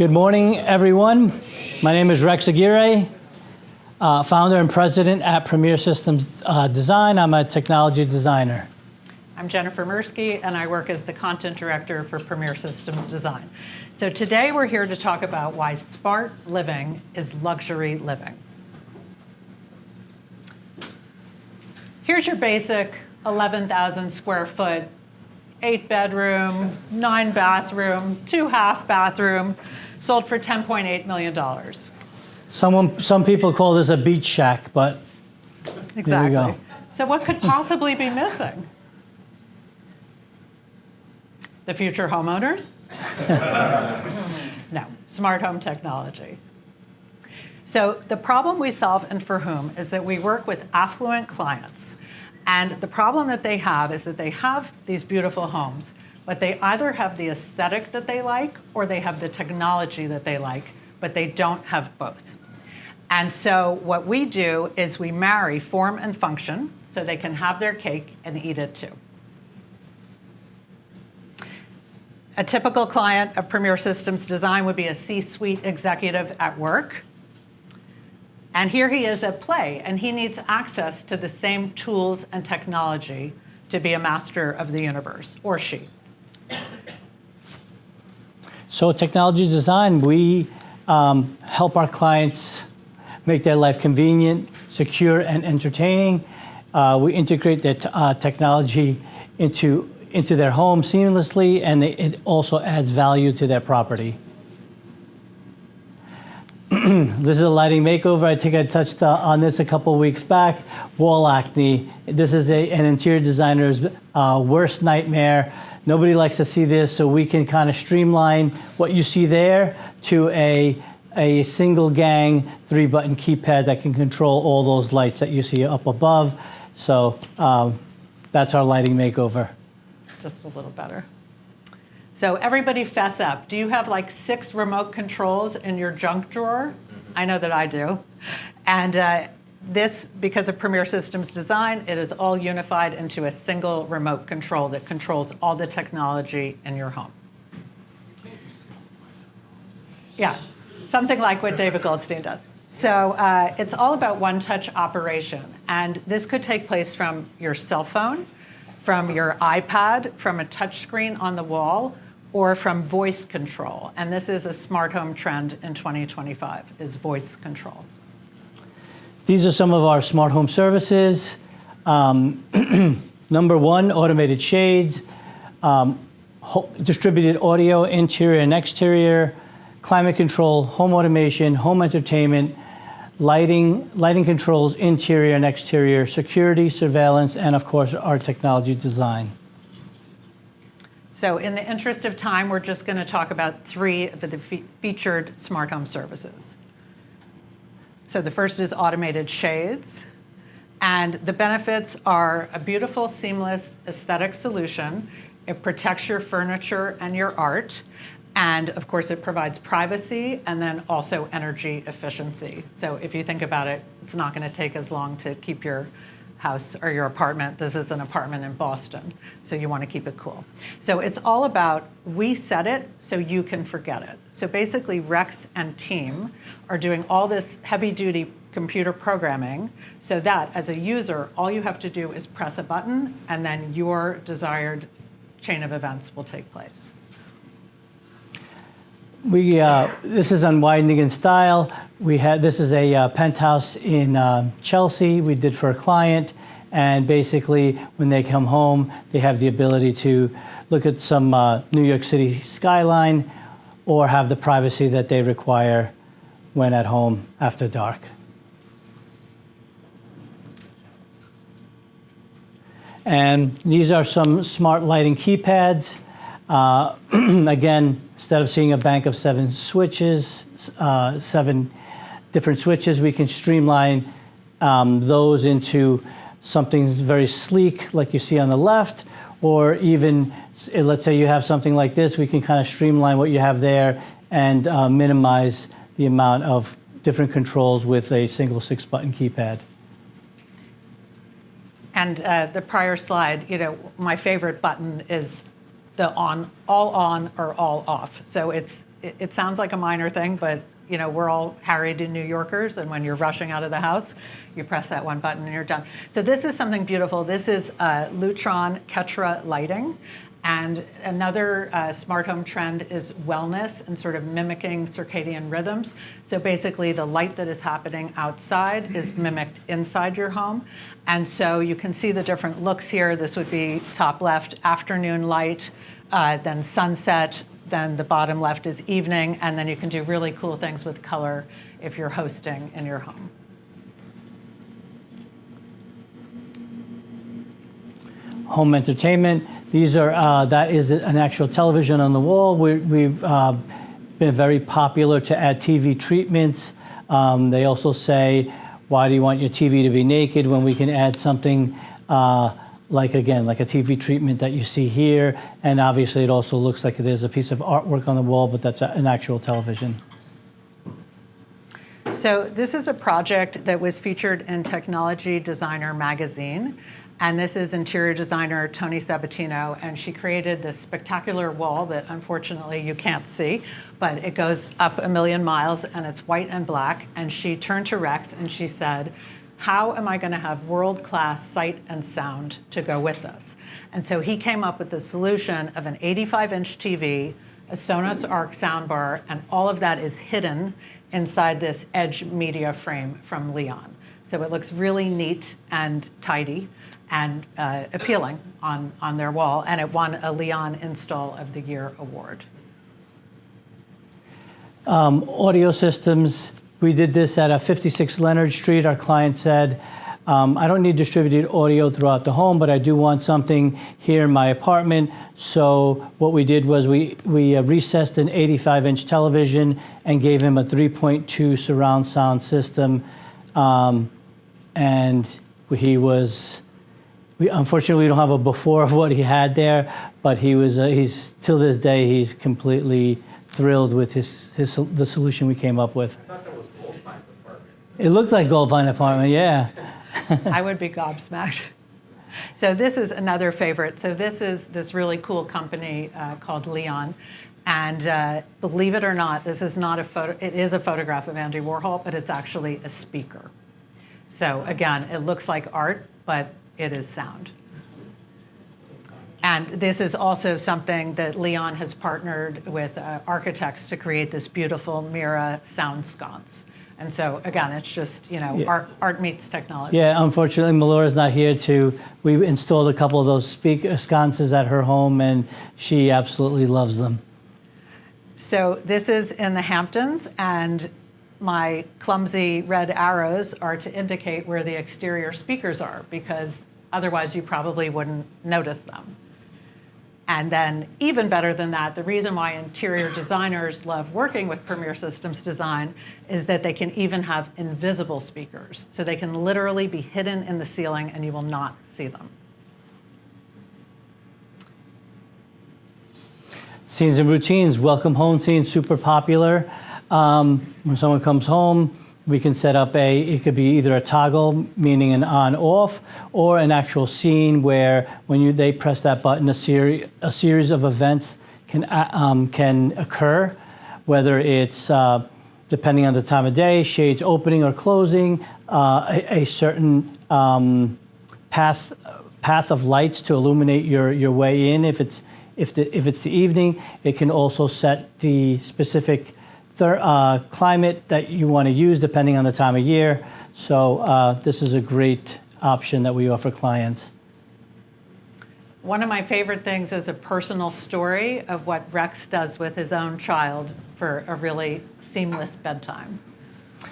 Good morning, everyone. My name is Rex Aguirre, founder and president at Premier Systems Design. I'm a technology designer. I'm Jennifer Mirsky, and I work as the content director for Premier Systems Design. So today we're here to talk about why smart living is luxury living. Here's your basic 11,000 square foot, 8-bedroom, 9-bathroom, 2-half bathroom, sold for $10.8 million. Some people call this a beach shack, but Exactly. There we go. So what could possibly be missing? The future homeowners? No, smart home technology. So the problem we solve and for whom is that we work with affluent clients. And the problem that they have is that they have these beautiful homes, but they either have the aesthetic that they like or they have the technology that they like, but they don't have both. And so what we do is we marry form and function so they can have their cake and eat it too. A typical client of Premier Systems Design would be a C-suite executive at work. And here he is at play, and he needs access to the same tools and technology to be a master of the universe, or she. So technology design, we help our clients make their life convenient, secure, and entertaining. We integrate their technology into their home seamlessly, and it also adds value to their property. This is a lighting makeover. I think I touched on this a couple weeks back. Wall acne. This is an interior designer's worst nightmare. Nobody likes to see this, so we can kind of streamline what you see there to a single gang 3-button keypad that can control all those lights that you see up above. So that's our lighting makeover. Just a little better. So everybody fess up. Do you have like 6 remote controls in your junk drawer? I know that I do. And this, because of Premier Systems Design, it is all unified into a single remote control that controls all the technology in your home. Yeah, something like what David Goldstein does. So it's all about one-touch operation. And this could take place from your cell phone, from your iPad, from a touch screen on the wall, or from voice control. And this is a smart home trend in 2025, is voice control. These are some of our smart home services. Number 1, automated shades, distributed audio, interior and exterior, climate control, home automation, home entertainment, lighting controls, interior and exterior, security, surveillance, and of course, our technology design. So in the interest of time, we're just going to talk about 3 of the featured smart home services. So the first is automated shades. And the benefits are a beautiful, seamless aesthetic solution. It protects your furniture and your art. And of course, it provides privacy and then also energy efficiency. So if you think about it, it's not going to take as long to keep your house or your apartment. This is an apartment in Boston, so you want to keep it cool. So it's all about, we set it so you can forget it. So basically, Rex and team are doing all this heavy-duty computer programming so that as a user, all you have to do is press a button, and then your desired chain of events will take place. This is unwinding in style. This is a penthouse in Chelsea we did for a client, and basically when they come home, they have the ability to look at some New York City skyline or have the privacy that they require when at home after dark. And these are some smart lighting keypads. Again, instead of seeing a bank of 7 switches, 7 different switches, we can streamline those into something very sleek, like you see on the left, or even, let's say you have something like this, we can kind of streamline what you have there and minimize the amount of different controls with a single 6-button keypad. And the prior slide, my favorite button is the all on or all off. So it's it sounds like a minor thing, but you know, we're all harried New Yorkers, and when you're rushing out of the house, you press that one button and you're done. So this is something beautiful. This is Lutron Ketra lighting. And another smart home trend is wellness and sort of mimicking circadian rhythms. So basically the light that is happening outside is mimicked inside your home. And so you can see the different looks here. This would be top left, afternoon light, then sunset, then the bottom left is evening, and then you can do really cool things with color if you're hosting in your home. Home entertainment. These are, that is an actual television on the wall. We've been very popular to add TV treatments. They also say, why do you want your TV to be naked when we can add something like a TV treatment that you see here. And obviously it also looks like there's a piece of artwork on the wall, but that's an actual television. So this is a project that was featured in Technology Designer magazine. And this is interior designer Tony Sabatino, and she created this spectacular wall that unfortunately you can't see, but it goes up 1,000,000 miles and it's white and black. And she turned to Rex and she said, how am I going to have world-class sight and sound to go with this? And so he came up with the solution of an 85-inch TV, a Sonos Arc soundbar, and all of that is hidden inside this Edge media frame from Leon. So it looks really neat and tidy and appealing on their wall, and it won a Leon Install of the Year award. Audio systems. We did this at 56 Leonard Street. Our client said, I don't need distributed audio throughout the home, but I do want something here in my apartment. So what we did was we recessed an 85-inch television and gave him a 3.2 surround sound system. And unfortunately, we don't have a before of what he had there, but he's till this day, he's completely thrilled with the solution we came up with. I thought that was Goldfine's apartment. It looked like Goldfine apartment, yeah. I would be gobsmacked. So this is another favorite. So this is this really cool company called Leon. And believe it or not, this is not a photo. It is a photograph of Andy Warhol, but it's actually a speaker. So again, it looks like art, but it is sound. And this is also something that Leon has partnered with architects to create this beautiful Mira sound sconce. And so again, it's just, Yeah. art meets technology. Yeah, unfortunately, Melora's not here we installed a couple of those speaker sconces at her home, and she absolutely loves them. So this is in the Hamptons, and my clumsy red arrows are to indicate where the exterior speakers are, because otherwise you probably wouldn't notice them. And then even better than that, the reason why interior designers love working with Premier Systems Design is that they can even have invisible speakers. So they can literally be hidden in the ceiling and you will not see them. Scenes and routines, welcome home scenes, super popular. When someone comes home, we can set up it could be either a toggle, meaning an on-off, or an actual scene where when they press that button, a series of events can occur, whether it's, depending on the time of day, shades opening or closing, a certain path of lights to illuminate your way in. If it's the evening, it can also set the specific climate that you want to use depending on the time of year. So this is a great option that we offer clients. One of my favorite things is a personal story of what Rex does with his own child for a really seamless bedtime.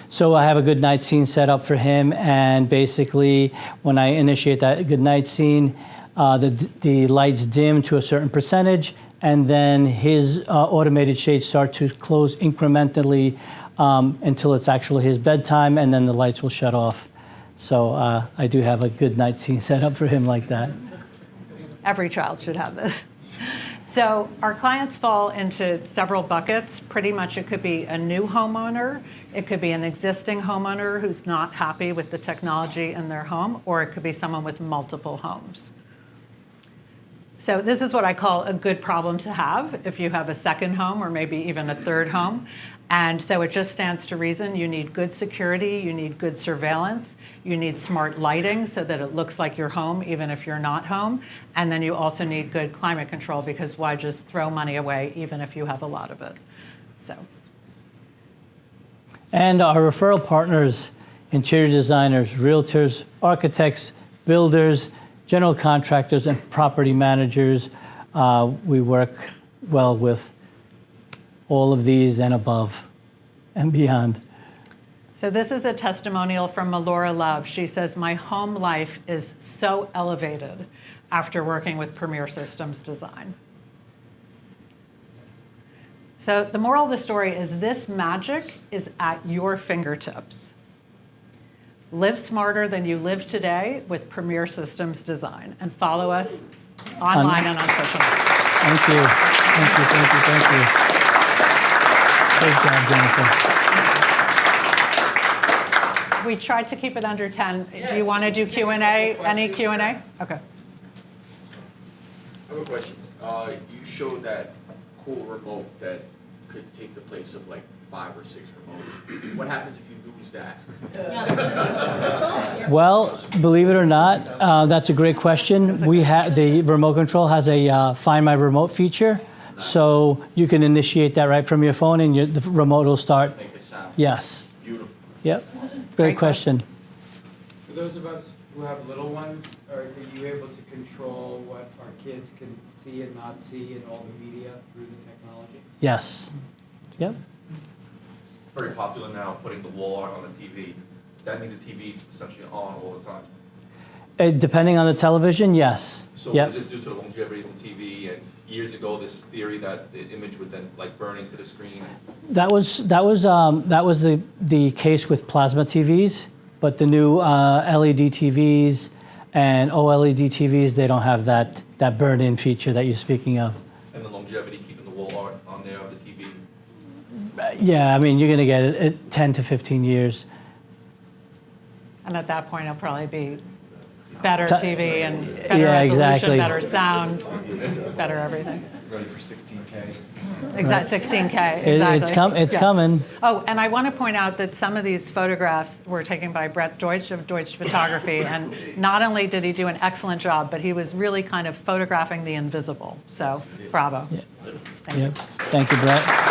So I have a good night scene set up for him, and basically when I initiate that good night scene, the lights dim to a certain percentage, and then his automated shades start to close incrementally until it's actually his bedtime, and then the lights will shut off. So I do have a good night scene set up for him like that. Every child should have this. So our clients fall into several buckets. Pretty much it could be a new homeowner, it could be an existing homeowner who's not happy with the technology in their home, or it could be someone with multiple homes. So this is what I call a good problem to have if you have a second home or maybe even a third home. And so it just stands to reason you need good security, you need good surveillance, you need smart lighting so that it looks like you're home even if you're not home. And then you also need good climate control, because why just throw money away even if you have a lot of it? So. And our referral partners, interior designers, realtors, architects, builders, general contractors, and property managers. We work well with all of these and above and beyond. So this is a testimonial from Melora Love. She says, my home life is so elevated after working with Premier Systems Design. So the moral of the story is this magic is at your fingertips. Live smarter than you live today with Premier Systems Design, and follow us online and on social media. Thank you. Thank you, thank you, thank you. Great job, Jennifer. We tried to keep it under 10. Do you want to do Q&A? Any Q&A? Okay. I have a question. You showed that cool remote that could take the place of like 5 or 6 remotes. What happens if you lose that? Well, believe it or not, that's a great question. We have the remote control has a Find My Remote feature, so you can initiate that right from your phone, and the remote will start. Make a sound. Yes. Beautiful. Yep. Great question. For those of us who have little ones, are you able to control what our kids can see and not see in all the media through the technology? Yes. Yep. It's very popular now, putting the wall art on the TV. That means the TV is essentially on all the time. Depending on the television, yes. So Yep. is it due to the longevity of the TV? And years ago, this theory that the image would then like burn into the screen. That was the case with plasma TVs, but the new LED TVs and OLED TVs, they don't have that burn-in feature that you're speaking of. And the longevity, keeping the wall art on there of the TV. Yeah, I mean, you're going to get it at 10 to 15 years. And at that point, it'll probably be better TV and better Yeah, resolution, exactly. better sound, better everything. Ready for 16K. Exact 16K. Exactly. It's Yeah. coming. Oh, and I want to point out that some of these photographs were taken by Brett Deutsch of Deutsch Photography, and not only did he do an excellent job, but he was really kind of photographing the invisible. So, bravo. Yeah. Thank you. Yep. Thank you, Brett.